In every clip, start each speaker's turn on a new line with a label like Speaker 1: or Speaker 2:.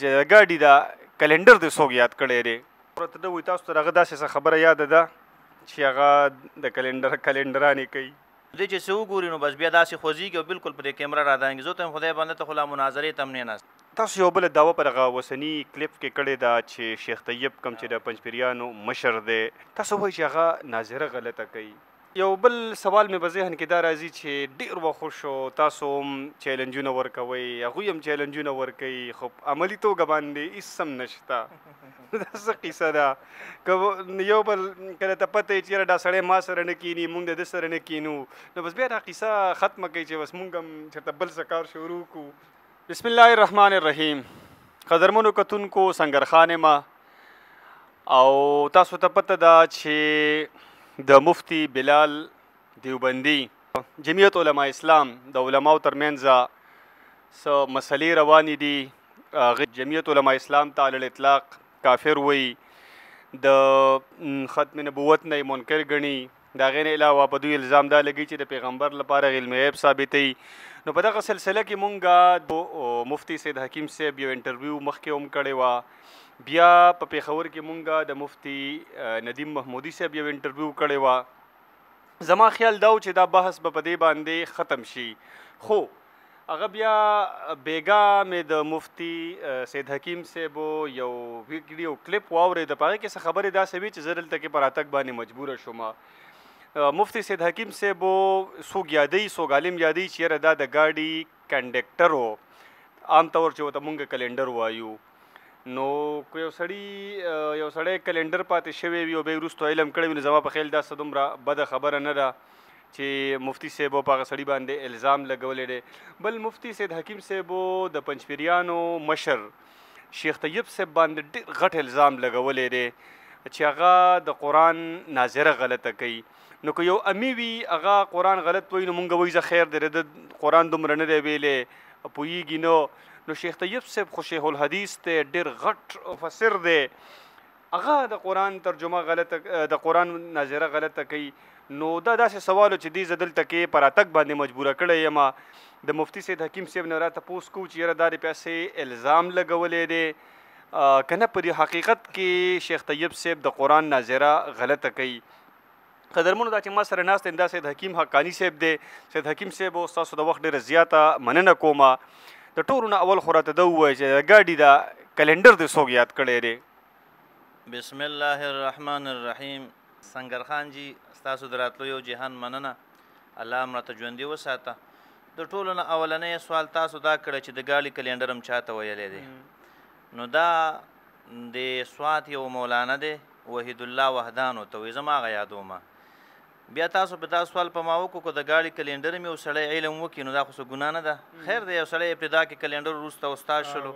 Speaker 1: چې د ګاډي دا کلندر دې څوک یاد کړی دی ورته ده وایي تاسو ته هغه داسې څه خبره یاده ده چې هغه د کلندرانې کوي
Speaker 2: دې چې څه وګوري نو بس بیا داسې خوځېږي او بالکل په دې کیمره رادانګي زه ته یم خدای بنده ته خو لا مناظرې ته هم نه ناست
Speaker 1: تاسو یو بله دعوه پر هغه اوسني کلیپ کې کړې ده چې شیخ طیب کوم چې د پنجپیریانو مشر دی تاسو وایي چې هغه ناظره غلطه کوي یو بل سوال مې په ذهن کې دا راځي چې ډېر وخت شو تاسو هم چیلنجونه ورکوئ هغوی هم چیلنجونه ورکوي خو عملي توګه باندې هېڅ هم نشته دا څه قیصه ده که یو بل کله ته پته یې چېرې دا سړی ما سره نه کیني موږ د ده سره نه کینو نو بس بیا دا قیصه ختمه کوي چې بس موږ هم چېرته بل څه کار شروع کړو بسم الله الرحمن الرحیم قدرمنو کتونکو سنګرخان ما او تاسو ته پته ده چې د مفتی بلال دیوبندي جمعیت علماء اسلام د علماو ترمنځ څه مسلې روانې دي جمعیت علماء اسلام ته علی الاطلاق کافر وایي د ختم نبوت نه منکر ګڼي د هغې نه علاوه په دوی الزام دا لګي چې د پیغمبر لپاره علم غیب ثابتوي نو په دغه سلسله کې مونږ مفتی سید حکیم صاحب یو انټرویو مخکې هم کړې وه بیا په پېښور کې مونږ د مفتی ندیم محمودي صاحب یو انټرویو کړې وه زما خیال دا و چې دا بحث به په دې باندې ختم شي خو هغه بیا بیګا مې د مفتی سید حکیم صاحب یو ویډیو کلیپ واورېد په هغې کې څه خبرې داسې وي چې زه دلته کې په راتګ باندې مجبوره شوم مفتی سید حکیم صاحب څوک یادوي څوک عالم یادوي چې یاره دا د ګاډي کنډکټر و عام طور چې ورته مونږ کلنډر وایو نو که یو سړی کلنډر پاتې شوی وي او بیا وروستو علم کړی وي نو زما په خیال دا څه دومره بده خبره نه ده چې مفتی صاحب په هغه سړي باندې الزام لګولی دی بل مفتی سید حکیم صاحب د پنجپیریانو مشر شیخ طیب صاحب باندې ډېر غټ الزام لګولی دی چې هغه د قرآن ناظره غلطه کوي نو که یو امی وي هغه قرآن غلط وایي نو مونږ وایي زه خیر دی د قرآن دومره نه دی ویلی پوهېږي نو شیخ طیب صاحب خو شیخ الحدیث دی ډېر غټ مفسر دی هغه د قرآن ترجمه غلطه د قرآن ناظره غلطه کوي نو دا داسې سوال چې دې زه دلته کې په راتګ باندې مجبوره کړی یم د مفتی سید حکیم صاحب نه راته پوس کوو چې یاره دا د پیسې الزام لګولی دی که نه په دې حقیقت کې شیخ طیب صاحب د قرآن ناظره غلطه کوي قدرمنو دا چې ما سره ناست یم دا سید حکیم حقانی صاحب دی سید حکیم صاحب ستاسو د وخت ډېره زیاته مننه کومه د ټولو نه اول خو راته ده ووایه چې د ګاډي دا کلنډر دې څوک یاد کړی دی
Speaker 2: بسم الله الرحمن الرحیم سنګرخان جي ستاسو د راتلو یو جهان مننه الله هم راته ژوندي وساته د ټولو نه اولنی سوال تاسو دا کړی چې د ګاډي کلنډر هم چاته ویلی دی نو دا د سوات یو مولانا دی وحید الله وحدانو ته وایي زما هغه یادومه بیا تاسو په دا سوال په ما وکړو که د ګاډي کلنډر مې یو سړی علم وکړي نو دا خو څه ګناه نه ده خیر دی یو سړی ابتدا کې کلنډر وروسته استاد شلو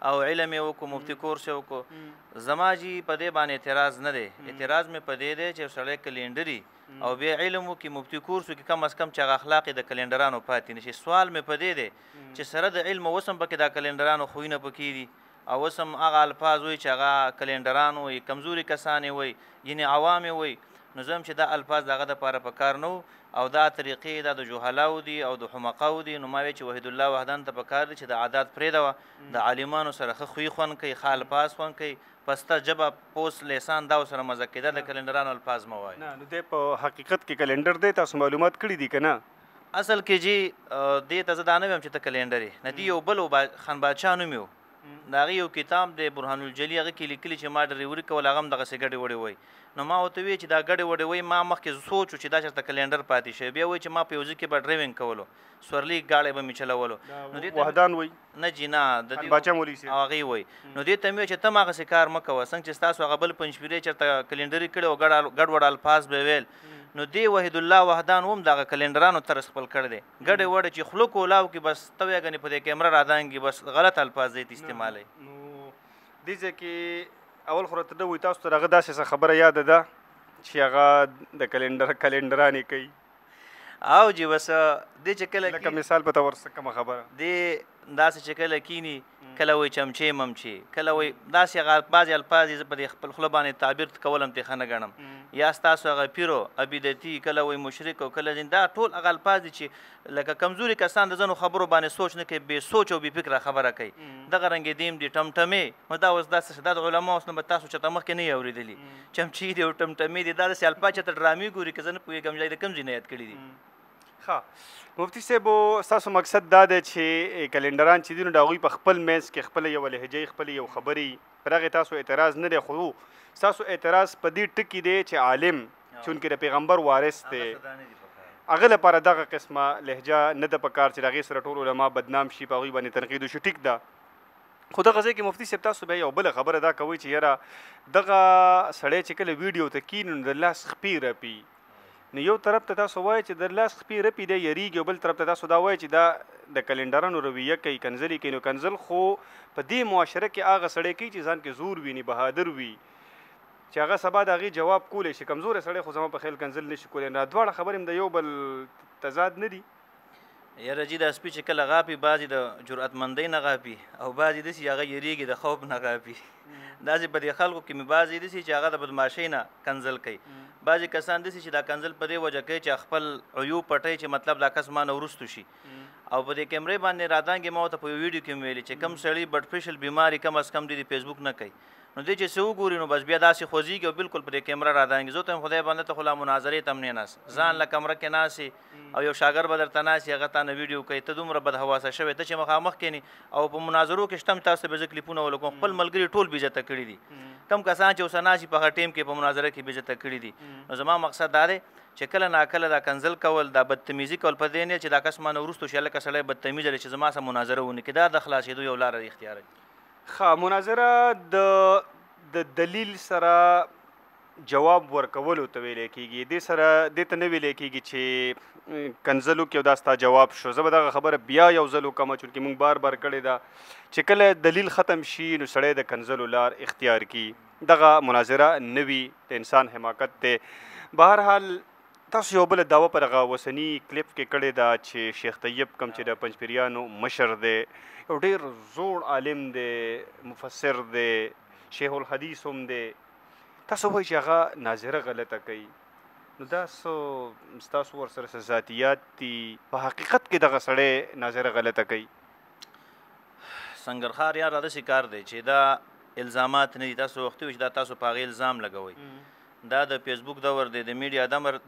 Speaker 2: او علم یې وکړو مفتي کورس یې وکړو زما جي په دې باندې اعتراض نه دی اعتراض مې په دې دی چې یو سړی کلنډري او بیا علم وکړي مفتي کورس وکړي کم از کم چې هغه اخلاق یې د کلنډرانو پاتې نه شي سوال مې په دې دی چې سره د علم اوس هم پکې دا کلنډرانو خویونه پکې دي او اوس هم هغه الفاظ وایي چې هغه کلنډران وایي کمزوري کسان یې وایي یعنې عوام یې وایي نو زه هم چې دا الفاظ د هغه دپاره په کار نه او دا طریقې دا د جهلاو دي او د حمقاو دي نو ما وایي چې وحید الله وحدان ته په کار دی چې د عادات پرېږده د عالمانو سره ښه خوی خوند کوي ښه الفاظ خوند کوي پسته ژبه پوس لسان دا ورسره مزه کېده د کلنډرانو الفاظ مه وایي
Speaker 1: نه نو دی په حقیقت کې کلنډر دی تاسو معلومات کړي دي که نه
Speaker 2: اصل کې جي دې ته زه دا نه ویم چې ته کلنډر یې نه دي یو بل خان باچا نوم یو د هغې یو کتاب دی برهان الجلي هغه کې لیکلي چې ما ډریوري کول هغه هم دغسې ګډې وډې وایي نو ما ورته ویې چې دا ګډې وډې وایي ما مخکې سوچ و چې دا چېرته کلنډر پاتې شوی بیا وایي چې ما په یو ځای کې به ډرایوینګ کولو سورلي ګاډی به مې چلولو نو
Speaker 1: وحدان وایي
Speaker 2: نه جي نه د
Speaker 1: باچا مولوي صاحب
Speaker 2: هغې وایي نو دې ته مې ویل چې ته هم هغسې کار مه کوه څنګه چې ستاسو هغه بل پنجپیری چېرته کلنډري کړی او ګډ وډ الفاظ به ویل نو دی وحید الله وحدان هم دغه کلنډرانو طرز خپل کړی دی ګډې وډې چې خوله کولاو کې بس ته وایې ګنې په دې کیمره رادانګي بس غلط الفاظ دی استعمالوي
Speaker 1: دې ځای کې اول خو راته ده وایي تاسو ته هغه داسې څه خبره یاده ده چې هغه د کلنډرانې کوي
Speaker 2: او جی بس دې چې کله
Speaker 1: لکه مثال په تور څه کومه خبره
Speaker 2: دې داسې چې کله کینی کله وایي چمچې ممچې کله وایي داسې هغه بعضې الفاظ یې زه په دې خپل خوله باندې تعبیر کول هم تېښه نه ګڼم یا ستاسو هغه پیرو عبیدتي کله وایي مشرک او کله دا ټول هغه الفاظ دي چې لکه کمزوري کسان د ځینو خبرو باندې سوچ نه کوي بې سوچ او بې فکره خبره کوي دغه رنګې دیم دي ټمټمې نو دا اوس داسې دا د علما اوس نو به تاسو چېرته مخکې نه یې اورېدلي چمچې دي او ټمټمې دي دا داسې الفاظ چېرته ډرامې ګوري که زه نه پوهېږم چې د کوم ځای نه یاد کړي دي
Speaker 1: ښه مفتي صاحب ستاسو مقصد دا دی چې کلنډران چې دي نو د هغوی په خپل منځ کې خپله یوه لهجې خپلې یو خبرې پر هغې تاسو اعتراض نه دی خو ستاسو اعتراض په دې ټکي دی چې عالم چونکې د پیغمبر وارث دی هغه لپاره دغه قسمه لهجه نه ده پکار چې د هغې سره ټول علما بدنام شي په هغوی باندې تنقید وشي ټیک ده خو دغه ځای کې مفتي صاحب تاسو بیا یو بله خبره دا کوئ چې یاره دغه سړی چې کله ویډیو ته کینو نو د لاس خپې رپي نو یو طرف ته تاسو وایئ چې د لاس خپې رپي دی یریږي او بل طرف ته تاسو دا وایئ چې دا د کلنډرانو رویه کوي کنځلې کوي نو کنځل خو په دې معاشره کې هغه سړی کوي چې ځان کې زور ویني بهادر وي چې هغه سبا د هغې جواب کولی شي کمزوری سړی خو زما په خیال کنځل نه شي کولی دا دواړه خبرې هم د یو بل تضاد نه دي
Speaker 2: یاره جي دا سپي چې کله غاپي بعضې د جرأتمندۍ نه غاپي او بعضې داسې هغه یریږي د خوف نه غاپي داسې په دې خلکو کې مې بعضې داسې چې هغه د بدماشۍ نه کنځل کوي بعضې کسان داسې چې دا کنځل په دې وجه کوي چې خپل عیوب پټوي چې مطلب دا کس ما نه وروستو شي او په دې کیمرې باندې رادانګې ما ورته په یو ویډیو کې مې ویلي چې کم سړي بډ فیشل بیماري کم از کم د فیسبوک نه کوي نو دی چې څه وګوري نو بس بیا داسې خوځېږي او بالکل په دې کیمره رادانګي زه ته یم خدای بنده ته خو لا مناظرې ته هم نه ناست ځان له کمره کې ناستې او یو شاګرد به درته ناست هغه تا نه ویډیو کوي ته دومره بدحواسه شوی ته چې مخامخ کښېنې او په مناظرو کې شته هم تاسو ته به زه کلیپونه ولګوم خپل ملګري ټول بېعزته کړي دي کم کسان چې اوسه ناست په هغه ټیم کې په مناظره کې بېعزته کړي دي نو زما مقصد دا دی چې کله ناکله دا کنځل کول دا بدتمیزي کول په دې نیت چې دا کس ما نه وروستو شي هلکه سړی بدتمیزه دی چې زما سره مناظره ونه کړي دا د خلاصېدو یو لاره اختیاروي
Speaker 1: ښه مناظره د دلیل سره جواب ورکولو ته ویلی کېږي دې سره دې ته نه ویلی کېږي چې کنځلو کې دا ستا جواب شو زه به دغه خبره بیا یو ځل وکړم چونکې موږ بار بار کړې ده چې کله دلیل ختم شي نو سړی د کنځلو لار اختیار کړي دغه مناظره نه وي د انسان حماقت دی بهرحال تاسو یو بله دعوه په دغه اوسني کلیپ کې کړې ده چې شیخ طیب کوم چې د پنجپیریانو مشر دی یو ډېر زوړ عالم دی مفسر دی شیخ الحدیث هم دی تاسو وایئ چې هغه ناظره غلطه کوي نو دا څه ستاسو ورسره څه ذاتیات دي په حقیقت کې دغه سړی ناظره غلطه کوي
Speaker 2: سنګرخار یاره داسې کار دی چې دا الزامات نه دي تاسو وختي وي چې دا تاسو په هغې الزام لګوئ دا د فیسبوک دور دی د میډیا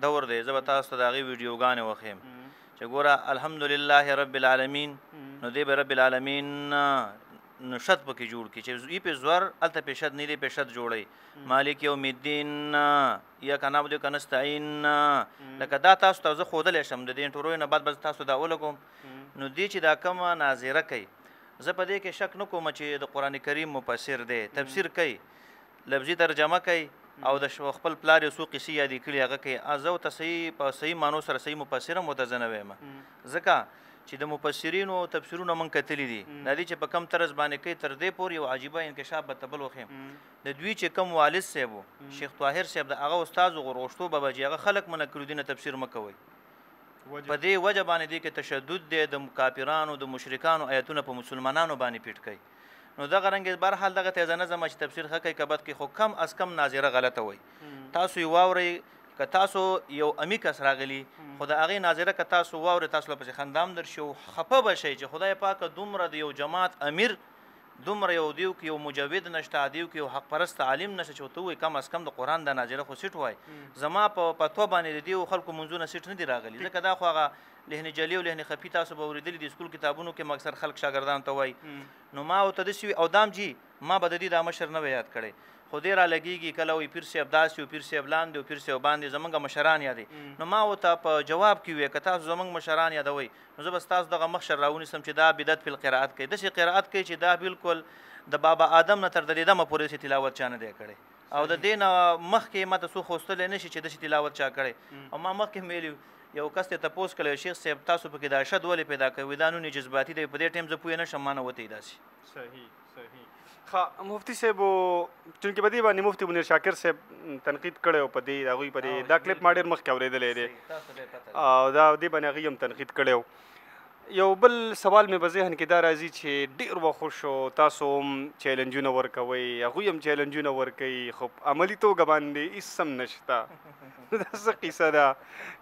Speaker 2: دور دی زه به تاسو ته د هغې ویډیوګانې وښیم چې ګوره الحمدلله رب العالمین نو دی به رب العالمین نو شد پکې جوړ کړي چې ای په زور هلته په شد نه دی په شد جوړوي مالک یوم الدین یا که نعبد که نستعین لکه دا تاسو ته زه ښودلی شم د دې انټرویو نه بعد به تاسو دا ولګوم نو دی چې دا کومه ناظره کوي زه په دې کې شک نه کوم چې د قرآن کریم مفسر دی تفسیر کوي لفظي ترجمه کوي او د خپل پلار یو څو قصې یادې کړي هغه کوي زه ورته صحیح په صحیح معنو سره صحیح مفسر هم ورته زه نه وایم ځکه چې د مفسرینو تفسیرونه موږ کتلي دي دا دي چې په کم طرز باندې کوي تر دې پورې یو عجیبه انکشاف به ته بل وښیم د دوی چې کوم والد صاحب و شیخ طاهر صاحب د هغه استاد غروشتو بابا جي هغه خلک منع کړي دي نه تفسیر مه کوئ په دې وجه باندې دی کې تشدد دی د کافرانو د مشرکانو آیتونه په مسلمانانو باندې پیټ کوي نو دغه رنګې برحال دغه ته زه نه ځم چې تفسیر ښه کوي که بد کوي خو کم از کم ناظره غلطه وایي تاسو یې واورئ که تاسو یو امی کس راغلی خو د هغې ناظره که تاسو واورئ تاسو له پسې خندام در شي او خفه به شئ چې خدای پاکه دومره د یو جماعت امیر دومره یو دیو کې یو مجود نشته دیو کې یو حق پرست عالم نشته چې ورته ووایي کم از کم د قرآن د ناظره خو سیټ وایي زما په فتوا باندې د دیو خلکو منځونه سیټ نه دي راغلي ځکه دا خو هغه لهن جلي او لهن خفي تاسو به اورېدلي د سکول کتابونو کې اکثر خلک شاګردانو ته وایي نو ما ورته داسې وي او دام جي ما به د دې دا مشر نه یاد کړی خو دې را لګېږي کله وایي پیر صاحب داسې و پیر صاحب لاندې و پیر صاحب باندې زمونږ مشران یادوي نو ما ورته په جواب کې وویل که تاسو زمونږ مشران یادوئ نو زه به ستاسو دغه مخشر راونیسم چې دا بدعت فی القراءت کوي داسې قراءت کوي چې دا بالکل د بابا آدم نه تر درې دمه پورې داسې تلاوت چا نه دی کړی او د دې نه مخکې ما ته څوک خوستلی نه شي چې داسې تلاوت چا کړی او ما مخکې ویلي یو کس ته تپوس کړی شیخ صاحب تاسو پکې دا شد ولې پیدا کوي دا نون جذباتي دی په دې ټایم زه پوه نه شم ما نه وتی داسې
Speaker 1: صحیح مفتی صاحب چونکې په دې باندې مفتی منیر شاکر صاحب تنقید کړی و په دې هغوی په دې دا کلیپ ما ډېر مخکې اورېدلی دی او دا دې باندې هغوی هم تنقید کړی و یو بل سوال مې په ذهن کې دا راځي چې ډېر وخت شو تاسو هم چیلنجونه ورکوئ هغوی هم چیلنجونه ورکوي خو عملي توګه باندې هېڅ هم نشته دا څه قیصه ده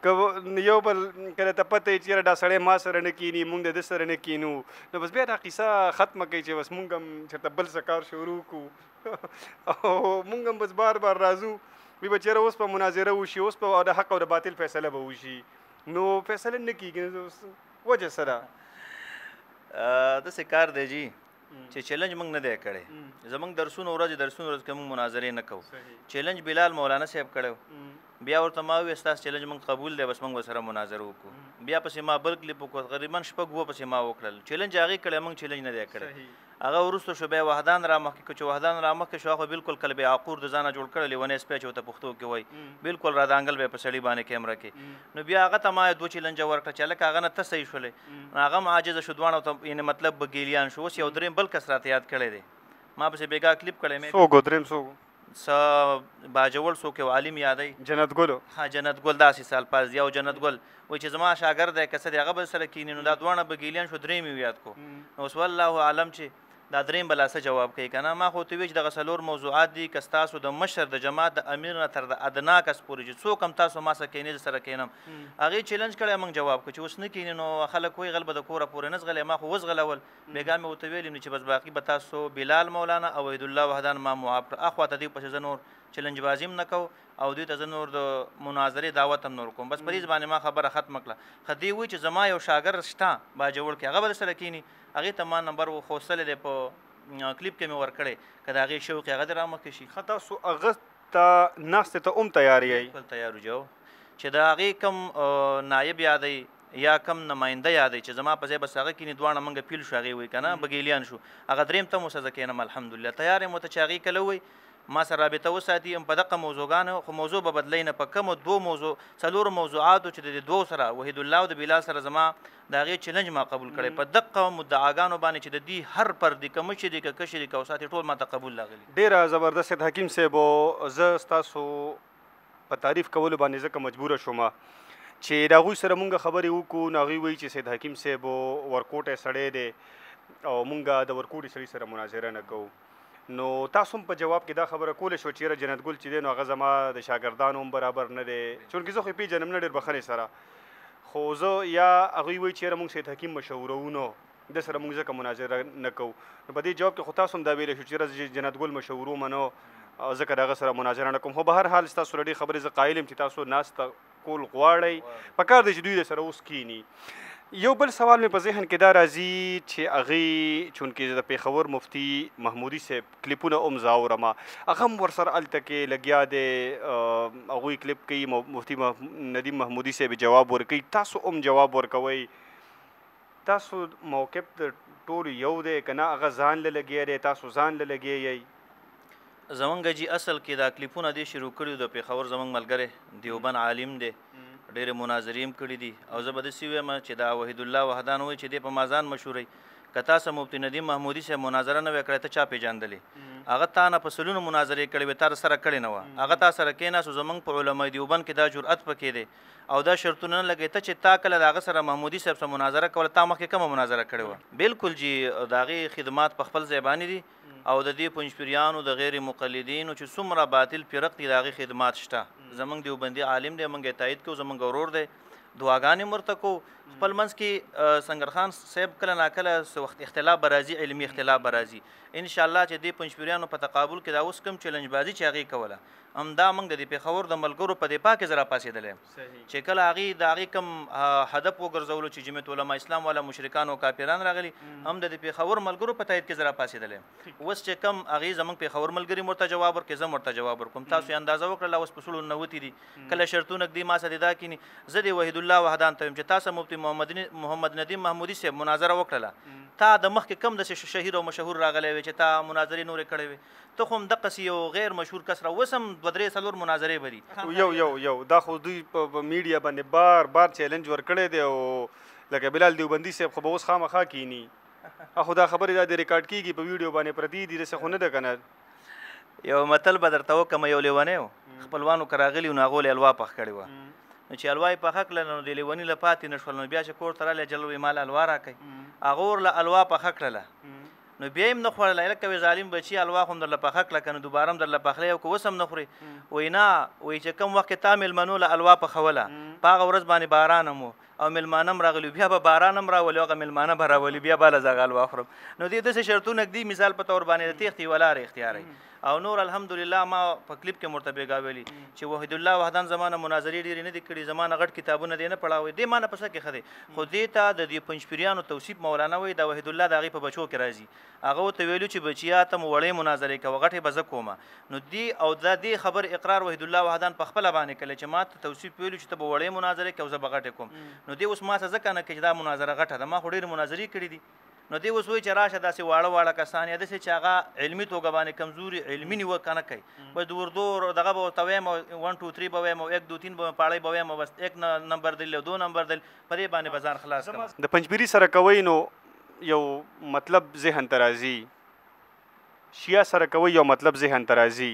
Speaker 1: که یو بل کله ته پته یې چېرې دا سړی ما سره نه کیني موږ د ده سره نه کینو نو بس بیا دا قیصه ختمه کوي چې بس موږ هم چېرته بل څه کار شروع کړو او موږ هم بس بار بار راځو وي به چېرې اوس په مناظره وشي اوس په د حق او د باطل فیصله به وشي نو فیصله نه کېږي وجه څه ده
Speaker 2: داسې کار دی جی چې چیلنج موږ نه دی کړی زموږ درسونه ورځ کې موږ مناظرې نه کوو چیلنج بلال مولانا صاحب کړی بیا ورته ما وویل ستاسو چیلنج موږ قبول دی بس موږ ورسره مناظره وکړو بیا پسې ما بل کلیپ وکړ تقریبا 6 پسې ما وکړل چیلنج هغې کړی موږ چیلنج نه دی کړی هغه وروسته شو بیا وحدان را مخکې کړو چې وحدان را مخکې شو هغه بالکل کله بیا عقور د ځانه جوړ کړی لیونی سپی چې ورته پښتو کې وایي بالکل را د انګل بیا په سړي باندې کیمره کې نو بیا هغه ته ما 2 چیلنجه ورکړه چې هلکه هغه نه ته صحیح شولې نو هغه هم عاجزه شو دواړه ته یعنې مطلب به ګیلیان شو اوس یو درېیم بل کس راته یاد کړی دی ما پسې بېګا کلیپ کړی مې
Speaker 1: څوک و درېیم څوک
Speaker 2: څه باجوړ څوک یو عالم یادی
Speaker 1: جنت ګلو
Speaker 2: ها جنت ګل داسې سال پاس دی او جنت ګل وایي چې زما شاګرد دی که څه دی هغه به سره کیني نو دا دواړه به ګیلیان شو درېیم یې یاد کو نو اوس والله عالم چې دا درېیم بلا څه جواب کوي که نه ما خو ته وایي چې دغه څلور موضوعات دي که ستاسو د مشر د جماعت د امیر نه تر د ادنا کس پورې چې څوک هم تاسو ما سره کینې زه سره کینم هغې چیلنج کړی موږ جواب کړو چې اوس نه کینې نو خلک وایي غل به د کوره پورې نه زغلی ما خو وزغلول بېګا مې ورته ویلي چې بس باقي به تاسو بلال مولانا او وحیدالله وحدان ما معاف کړه اخوا ته دوی پسې زه نور چیلنج بازي هم نه کوو او دوی ته زه نور د مناظرې دعوت هم نور کوم بس په دې باندې ما خبره ختمه کړه خو دوی وایي چې زما یو شاګرد شته باجوړ کې هغه به سره کیني هغې ته ما نمبر وښوستلی دی په کلیپ کې مې ورکړی که د هغې شوق هغه دې رامخکې شي
Speaker 1: ښه تاسو هغه ته ناستې ته هم تیار یئ
Speaker 2: بالکل تیار جو چې د هغې کم نایب یادی یا کم نماینده یادی چې زما په ځای بس هغه کینې دواړه موږ پیل شو هغې وایي که نه بګیلیان شو هغه درېیم ته مو سزه کینم الحمدلله تیار یم ورته چې هغې کله وایي ما سره رابطه وساتي هم په دغه موضوعګانو خو موضوع به بدلی نه په کومو 2 موضوع څلورو موضوعاتو چې د دوو سره وحید الله او د بلال سره زما د هغې چیلنج ما قبول کړی په دغه مدعاګانو باندې چې د دې هر پردي که مشر دي که کشر دي که اوساتي ټول ما ته قبول راغلي
Speaker 1: ډېره زبردست حکیم صاحب زه ستاسو په تعریف کولو باندې ځکه مجبوره شوم چې د هغوی سره مونږ خبرې وکړو نو هغوی وایي چې سید حکیم صاحب ورکوټی سړی دی او مونږ د ورکوټي سړي سره مناظره نه کوو نو تاسو هم په جواب کې دا خبره کولی شو چې یاره جنت ګل چې دی نو هغه زما د شاګردانو هم برابر نه دی چونکې زه خو یې پېژنم نه ډېر بخښنې سره خو زه یا هغوی وایي چې یاره مونږ سید حکیم مشهورو نو د سره مونږ ځکه مناظره نه کوو نو په دې جواب کې خو تاسو هم دا ویلی شو چې یاره جنت ګل مشهورو منو ځکه د هغه سره مناظره نه کوم خو به هر حال ستاسو له ډېرې خبرې زه قایل یم چې تاسو ناسته کول غواړئ پکار دی چې دوی د سره اوس کینی یو بل سوال مې په ذهن کې دا راځي چې هغې چونکې د پېښور مفتي محمودي صاحب کلیپونه هم زه اورم هغه هم ورسره هلته کې لګیا دی هغوی کلیپ کوي مفتي ندیم محمودي صاحب جواب ورکوي تاسو هم جواب ورکوئ تاسو موقف د ټولو یو دی که نه هغه ځان له لګیا دی تاسو ځان له لګیا یئ
Speaker 2: زمونږ جي اصل کې دا کلیپونه دې شروع کړي د پېښور زمونږ ملګری دیوبند عالم دی ډېرې مناظرې هم کړي دي او زه به داسې ویم چې دا وحید الله وحدان وایي چې دی په ما ځان مشهوروي که تاسو مفتي ندیم محمودي صاحب مناظره نه وی کړی ته چا پېژندلې هغه تا نه په سلونو مناظرې کړې وې تا سره کړې نه وه هغه تا سره کېناستو زموږ په علما دیوبند کې دا جرأت پکې دی او دا شرطونه نه لګوي ته چې تا کله د هغه سره محمودي صاحب سره مناظره کوله تا مخکې کومه مناظره کړې وه بالکل جی د هغې خدمات په خپل ځای باندې دي او د دې پنجپیریانو د غیر مقلدینو چې څومره باطل فرق دي د هغې خدمات شته زموږ دیوبندي عالم دی موږ یې تایید کوو زموږ ورور دی دعاګانې هم ورته کوو خپل منځ کې سنگرخان صاحب کله ناکله څه وخت اختلاف به راځي علمي اختلاف به راځي انشاءالله چې دې پنجپیریانو په تقابل کې دا اوس کوم چیلنج بازي چې هغې کوله همدا موږ د دې پېښور د ملګرو په دفاع کې زه راپاڅېدلی یم چې کله هغې د هغې کوم هدف وګرځولو چې جمعیت علما اسلام والا مشرکان او کافران راغلي هم د دې پېښور ملګرو په تایید کې زه راپاڅېدلی یم اوس چې کوم هغې زموږ پېښور ملګري ورته جواب ورکړي زه هم ورته جواب ورکوم تاسو یې اندازه وکړله اوس په 90 دي کله شرطونه ږدي ما سره دا کیني زه د وحید الله وحدان ته یم چې تاسو مفتي محمد ندیم محمودي صاحب مناظره وکړله تا د مخکې کم داسې شهیر او مشهور راغلی وی چې تا مناظرې نورې کړې وې ته خو هم دقسې یو غیر مشهور کس را اوس هم 2-3 مناظرې به دي
Speaker 1: یو دا خو دوی په میډیا باندې بار چیلنج ورکړی دی او لکه بلال دیوبندي صاحب خو به اوس خامخا کینی خو دا خبرې دا د ریکارډ کېږي په ویډیو باندې پرتې دي داسې خو نه ده که نه
Speaker 2: یو متل به درته وکړم یو لیونی و خپلوانو که راغلي و نو هغو له الوا پخ کړې وه نو چې الوا یې پخه کړله نو د لیوني له پاتې نه شول نو بیا چې کور ته راغلی جل وایي مال الوا راکړئ هغه ورله الوا پخه کړله نو بیا یې هم نه خوړله لکه وایي ظالم بچي الوا خو هم درله پخه کړه که نو دوباره هم درله پخلی او که اوس هم نه خورې وایي نه وایي چې کوم وخت کې تا مېلمنو له الوا پخوله په هغه ورځ باندې باران هم و او مېلمانه هم راغلي بیا به باران هم راولي هغه مېلمانه به راولي بیا بله زه هغه الوا خورم نو دې داسې شرطونه ږدي مثال په طور باندې د تېښتې یوه لاره اختیاروي او نور الحمدلله ما په کلیپ کې مرته بېګا ویلي چې وحید الله وحدان زمانه مناظرې ډېرې نه دي کړي زمانه غټ کتابونه دی نه پړاوی دې مانه په څه کې ښه دی خو دې ته د دې پنجپیریانو توصیف مولانا وایي د وحید الله د هغې په بچو کې راځي هغه ورته ویلو چې بچیا ته مو وړې مناظرې کوه غټې به زه کومه نو دې او دا دې خبر اقرار وحید الله وحدان په خپله باندې کړی چې ما ته توصیف ویلو چې ته به وړې مناظرې کوې زه به غټې کوم نو دې اوس ما څه ځکه نه کوي چې دا مناظره غټه ده ما خو ډېرې مناظرې کړي دي نو دې اوس وایي چې راشه داسې واړه واړه کسان یا داسې چې هغه علمي توګه باندې کمزوري علمي نیوکه نه کوي بس د اردو دغه به ورته ویم 1 2 3 به ویم او 1 2 3 به پاړی به ویم بس 1 نمبر دل او 2 نمبر دل په دې باندې به ځان خلاص کړم
Speaker 1: د پنجپیري سره کوئ نو یو مطلب ذهن ته راځي شیعه سره کوئ یو مطلب ذهن ته راځي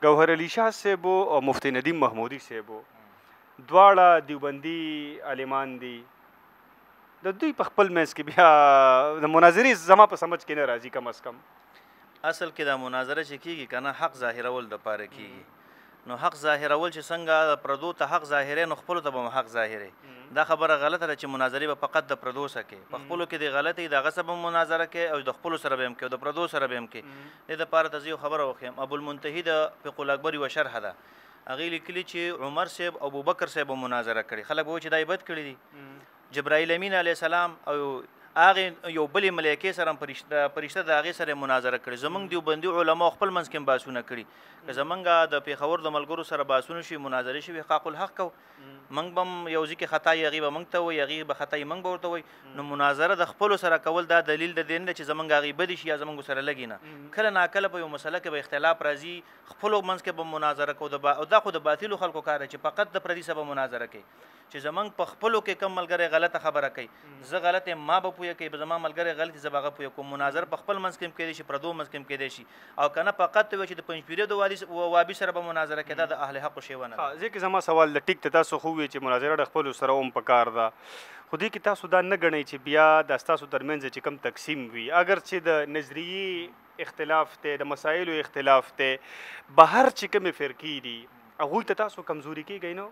Speaker 1: ګوهر علي شاه صاحب او مفتی ندیم محمودي صاحب دواړه دیوبندي عالمان دي د دوی په خپل منځ کې بیا د مناظرې زما په سمجھ کې نه راځي کم از کم
Speaker 2: اصل کې دا مناظره چې کېږي که نه حق ظاهرول دپاره کېږي نو حق ظاهرول چې څنګه پردو ته حق ظاهرې نو خپلو ته به حق ظاهرې دا خبره غلطه ده چې مناظرې به فقط د پردو سره کوي په خپلو کې د غلطۍ د هغه سره به مناظره کوي او د خپلو سره به هم کوي او د پردو سره به هم کوي دې دپاره ته زه یو خبره وښیم ابوالمنتهي د فقه الاکبر یوه شرحه ده هغې لیکلي چې عمر صاحب ابوبکر صاحب مناظره کړي خلک به وایي چې دا یې بد کړي دي جبرائیل امین علیه السلام او هغې یو بلې ملایکې سره هم فرشته د هغې سره مناظره کړې زموږ دیوبندي علماو خپل منځ کې هم بحثونه کړي که زموږ د پېښور د ملګرو سره بحثونه شوي مناظرې شوي حق الحق کوو موږ به هم یو ځای کې خطا یي هغې به موږ ته وایي هغې به خطا یي موږ به ورته وایي نو مناظره د خپلو سره کول دا دلیل د دې نه ده چې زموږ هغې بدې شي یا زموږ سره لګي نه کله ناکله په یو مسله کې به اختلاف راځي خپلو منځ کې به مناظره کوو او دا خو د باطلو خلکو کار دی چې فقط د پردي سره به مناظره کوي چې زمونږ په خپلو کې کم ملګری غلطه خبره کوي زه غلط یم ما به پوهه کوي زما ملګری غلطي زه به هغه پوهه کوم مناظره په خپل منځ کې هم کیدی شي پردو منځ کې هم کیدی شي او که نه فقط ته وایي چې د پنجپیرې د وابي سره به مناظره کوي دا د اهل حقو شی ونه ده
Speaker 1: ځکه زما سوال د ټیک ته تاسو خو وایي چې مناظره د خپلو سره هم پکار ده خو دې کې تاسو دا نه ګڼئ چې بیا دا ستاسو ترمنځ چې کوم تقسیم وي اگر چې د نظریې اختلاف دی د مسایلو اختلاف دی بهر چې کومې فرقې دي هغوی ته تاسو کمزوري کیږئ نو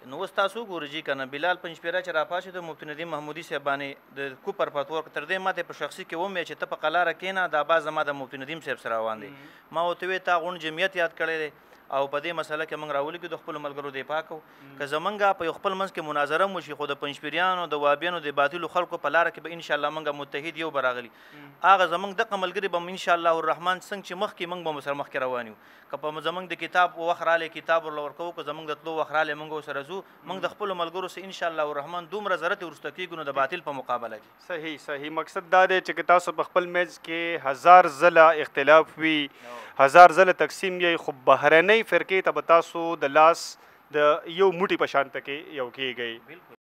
Speaker 2: نو اوس تاسو وګورئ چې که نه بلال پنجپیره چې راپاڅېد د مفتی ندیم محمودي صاحب باندې د کوپر فتوا تر دې ماته په شخصي کې ومې چې ته په قلاره کښېنه دا باز زما د مفتی ندیم صاحب سره روان دی ما ورته ویې تا غونډ جمعیت یاد کړی دی او په دې مسله کې موږ راولګو د خپلو ملګرو دفاع کوو که زمونږ په یو خپل منځ کې مناظره هم وشي خو د پنجپیریانو د وابیانو د باطلو خلکو په لاره کې به انشاءالله موږ متحد یو به راغلي هغه زمونږ دغه ملګري به انشاءالله الرحمن څنګه چې مخکې موږ به سره مخکې روان یو که په زمونږ د کتاب وخت رالی کتاب ورله ورکوو که زمونږ د تلو وخت رالی موږ ورسره ځو موږ د خپلو ملګرو سره انشاءالله الرحمن دومره ضرورت وروسته کېږو نو د باطل په مقابله کې
Speaker 1: صحیح مقصد دا دی چې تاسو په خپل میز کې 1000 ځله اختلاف وي 1000 ځله تقسیم یې خو بهرنۍ فرقې ته به تاسو د لاس د یو موټي په شان ته کې یو کېږئ